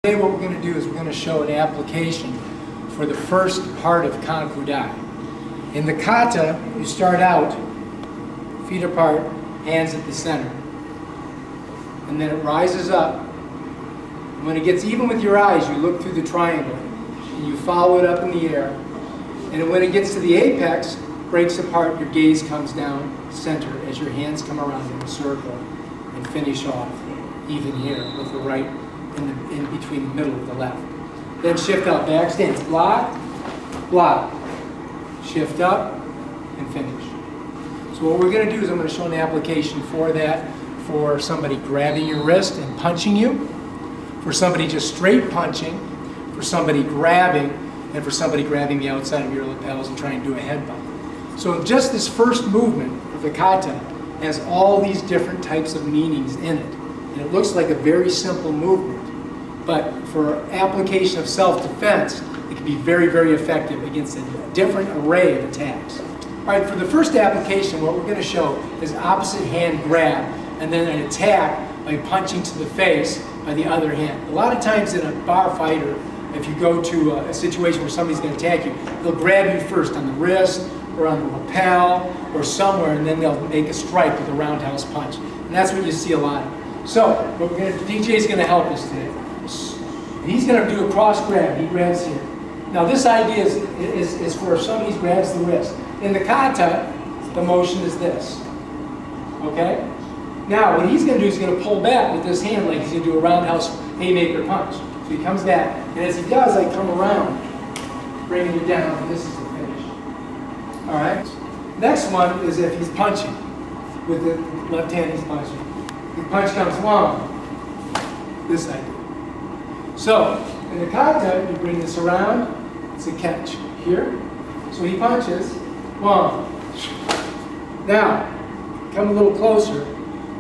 Today what we're going to do is we're going to show an application for the first part of Kanku Dai. In the kata, you start out, feet apart, hands at the center. And then it rises up. And when it gets even with your eyes, you look through the triangle. And you follow it up in the air. And when it gets to the apex, breaks apart, your gaze comes down center as your hands come around in a circle and finish off even here with the right in between the middle of the left. Then shift out, back stance, block, block, shift up, and finish. So what we're going to do is I'm going to show an application for that, for somebody grabbing your wrist and punching you, for somebody just straight punching, for somebody grabbing, and for somebody grabbing the outside of your lapels and trying to do a headbutt. So just this first movement of the kata has all these different types of meanings in it. And it looks like a very simple movement. But for application of self-defense, it can be very, very effective against a different array of attacks. All right, for the first application, what we're going to show is opposite hand grab, and then an attack by punching to the face by the other hand. A lot of times in a bar fight, or if you go to a situation where somebody's going to attack you, they'll grab you first on the wrist, or on the lapel, or somewhere, and then they'll make a strike with a roundhouse punch. And that's what you see a lot of. So, what we're going to, DJ's going to help us today. And he's going to do a cross grab. He grabs here. Now this idea is for if somebody grabs the wrist. In the kata, the motion is this. Okay? Now what he's going to do is he's going to pull back with this hand like he's going to do a roundhouse haymaker punch. So he comes back, and as he does, I come around, bringing it down, and this is the finish. Alright? Next one is if he's punching. With the left hand he's punching. The punch comes long. This idea. So, in the kata, you bring this around, it's a catch here. So he punches, one. Now, come a little closer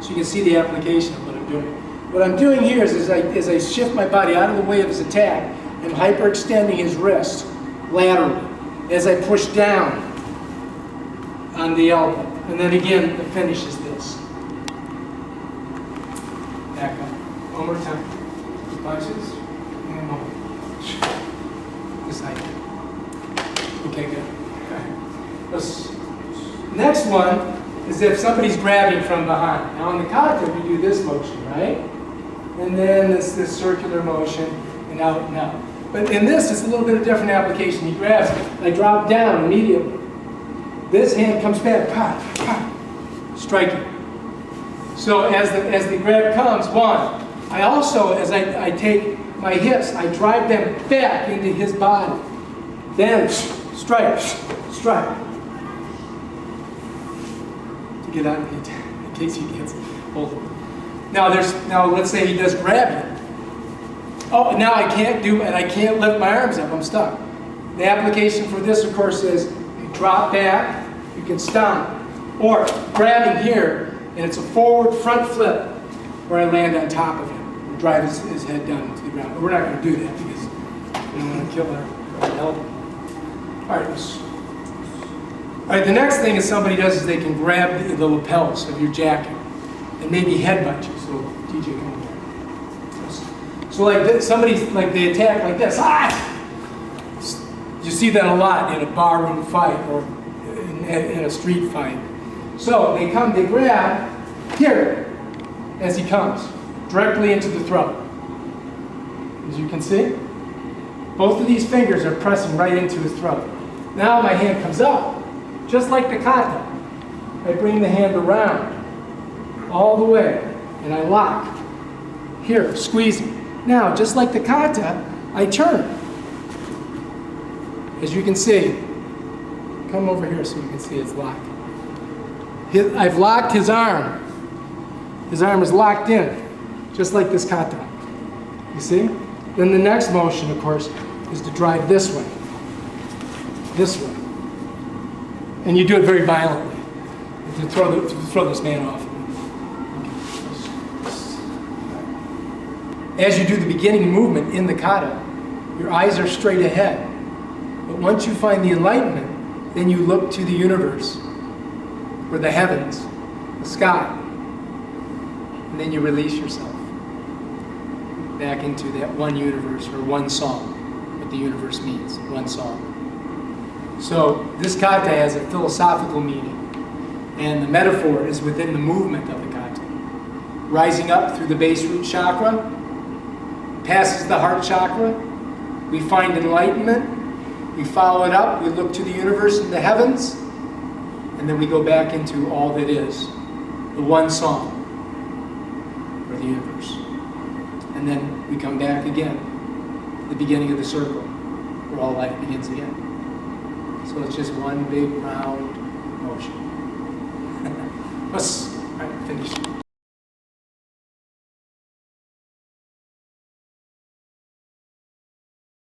so you can see the application of what I'm doing. What I'm doing here is as I shift my body out of the way of his attack, I'm hyperextending his wrist laterally as I push down on the elbow. And then again, the finish is this. Back up. One more time. He punches. This idea. Okay, good. Okay. Next one is if somebody's grabbing from behind. Now in the kata, we do this motion, right? And then this circular motion, and out and out. But in this, it's a little bit of different application. He grabs, I drop down immediately. This hand comes back, pop, pop, striking. So as the grab comes, one. I also, as I take my hips, I drive them back into his body. Then strike, strike. To get out of the attack, in case he gets hold of it. Now let's say he does grab you. Oh, now I can't do, and I can't lift my arms up, I'm stuck. The application for this, of course, is you drop back, you can stomp. Or grabbing here, and it's a forward front flip where I land on top of him. Drive his head down to the ground. But we're not going to do that because we don't want to kill our elbow. All right, the next thing is somebody does is they can grab the lapels of your jacket and maybe headbutt you. So DJ, come over. So like this, somebody's like they attack like this. Ah! You see that a lot in a barroom fight or in a street fight. So they grab here as he comes. Directly into the throat. As you can see, both of these fingers are pressing right into his throat. Now my hand comes up, just like the kata. I bring the hand around, all the way, and I lock. Here, squeezing. Now, just like the kata, I turn. As you can see, come over here so you can see it's locked. I've locked his arm. His arm is locked in. Just like this kata. You see? Then the next motion, of course, is to drive this way. This way. And you do it very violently. To throw this man off. As you do the beginning movement in the kata, your eyes are straight ahead. But once you find the enlightenment, then you look to the universe, or the heavens, the sky, and then you release yourself. back into that one universe, or one song, what the universe means, one song. So this kata has a philosophical meaning, and the metaphor is within the movement of the kata. Rising up through the base root chakra, passes the heart chakra, we find enlightenment, we follow it up, we look to the universe and the heavens, and then we go back into all that is, the one song, or the universe. And then we come back again, the beginning of the circle, where all life begins again. So it's just one big round motion. All right, finished.